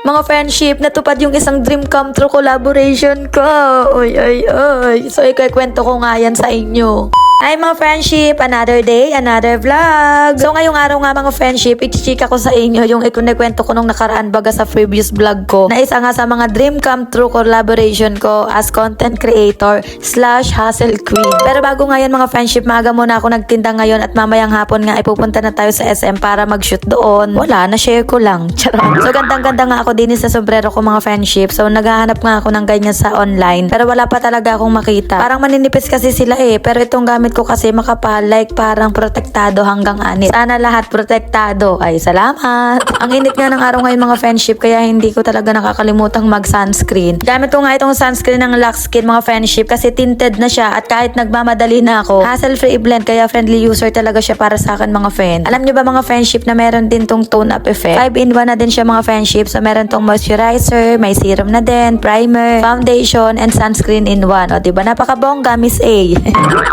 Mga friendship, natupad yung isang dream come true collaboration ko. Oy, oy, oy. So, ikikwento ko nga yan sa inyo. Ay mga friendship, another day, another vlog. So ngayong araw nga mga friendship, ichichika ko sa inyo yung ikunikwento ko nung nakaraan baga sa previous vlog ko na isa nga sa mga dream come true collaboration ko as content creator / hustle queen. Pero bago nga yan mga friendship, maaga muna ako nagtinda ngayon at mamayang hapon nga ipupunta na tayo sa SM para mag-shoot doon. Wala, na-share ko lang. Charot. So gandang-ganda nga ako din sa sombrero ko mga friendship. So naghahanap nga ako ng ganyan sa online. Pero wala pa talaga akong makita. Parang maninipis kasi sila pero itong gamit ko kasi makapal, like parang protektado hanggang anit. Sana lahat protektado. Ay, salamat. Ang init nga ng araw ngayon mga friendship, kaya hindi ko talaga nakakalimutang mag-sunscreen. Gamit ko nga itong sunscreen ng Lux Skin mga friendship kasi tinted na siya at kahit nagmamadali na ako, hassle-free blend kaya friendly user talaga siya para sa akin mga friend. Alam nyo ba mga friendship na meron din tong tone up effect? 5-in-1 na din siya mga friendship. So meron tong moisturizer, may serum na din, primer, foundation, and sunscreen in one. O diba napakabongga Miss A.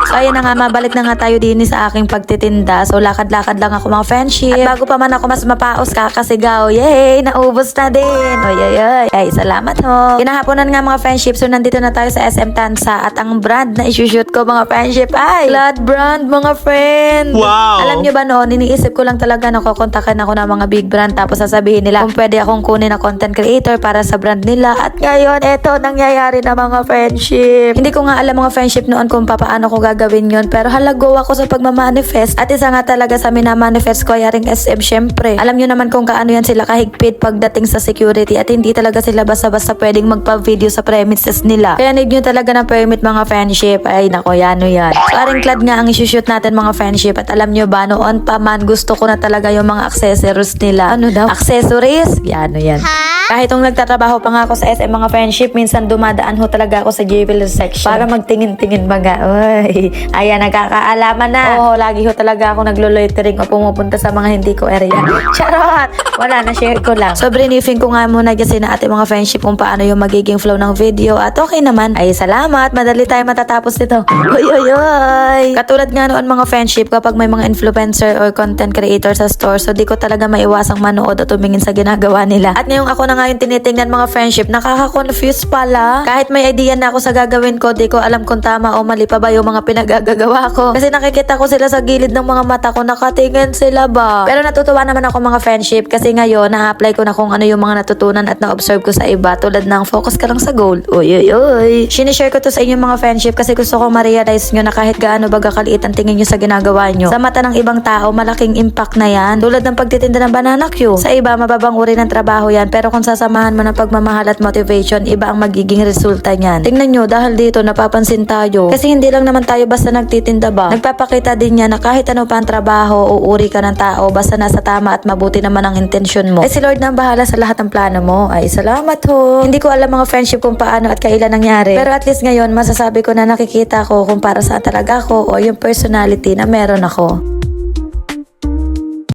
So ayun na nga, mabalik na nga tayo din sa aking pagtitinda. So lakad-lakad lang ako mga friendship. At bago pa man ako mas mapaos kakasigaw, yay, naubos na din. Oy, oy, oy. Ay, salamat ho. Kinahaponan nga mga friendship. So nandito na tayo sa SM Tansa at ang brand na isushoot ko mga friendship ay Glad brand mga friend. Wow! Alam nyo ba noon, iniisip ko lang talaga na kukontakin ako ng mga big brand tapos sasabihin nila kung pwede akong kunin na content creator para sa brand nila. At ngayon, eto nangyayari na mga friendship. Hindi ko nga alam mga friendship noon kung paano ko gagawin yun, pero halago ako sa pagmamanifest at isa nga talaga sa minamanifest ko yaring SM syempre. Alam nyo naman kung kaano yan sila kahigpit pagdating sa security at hindi talaga sila basta-basta pwedeng magpa-video sa premises nila. Kaya need nyo talaga ng permit mga friendship. Ay nako, yan. So aring Glad nga ang isushoot natin mga friendship at alam nyo ba noon pa man gusto ko na talaga yung mga accessories nila. Ano daw? Accessories? Yan. Kahit nung nagtatrabaho pa nga ako sa SM mga friendship, minsan dumadaan ho talaga ako sa jewelry section para magtingin-tingin baga. Uy, ayan, nagkakaalaman na. Oo, lagi ho talaga ako naglo-loitering o pumupunta sa mga hindi ko area. Charot! Wala, na-share ko lang. So, briefing ko nga muna kasi na ating mga friendship kung paano yung magiging flow ng video. At okay naman. Ay, salamat. Madali tayo matatapos nito. Uy, uy, uy. Katulad nga noon mga friendship, kapag may mga influencer or content creator sa store, so di ko talaga maiwasang manood at tumingin sa ginagawa nila. At ngayong ako na nga yung tinitingnan mga friendship, nakaka-confuse pala. Kahit may idea na ako sa gagawin ko, di ko alam kung tama o mali pa ba yung mga pinagagagawa ko. Kasi nakikita ko sila sa gilid ng mga mata ko, nakatingin sila ba? Pero natutuwa naman ako mga friendship kasi ngayon na-apply ko na kung ano yung mga natutunan at na-observe ko sa iba tulad ng focus ka lang sa goal. Uy, uy, uy. Sinishare ko to sa inyo mga friendship kasi gusto ko ma-realize nyo na kahit gaano baga kaliit ang tingin nyo sa ginagawa nyo, sa mata ng ibang tao, malaking impact na yan. Tulad ng pagtitinda ng banana queue. Sa iba, mababang uri ng trabaho yan, pero kung sasamahan mo ng pagmamahal at motivation, iba ang magiging resulta niyan. Tingnan nyo, dahil dito napapansin tayo. Kasi hindi lang naman tayo basta nagtitinda ba? Nagpapakita din niya na kahit ano pa ang trabaho o uri ka ng tao, basta nasa tama at mabuti naman ang intensyon mo. Ay si Lord na ang bahala sa lahat ng plano mo. Ay salamat ho. Hindi ko alam mga friendship kung paano at kailan nangyari. Pero at least ngayon, masasabi ko na nakikita ko kung para saan talaga ako o yung personality na meron ako.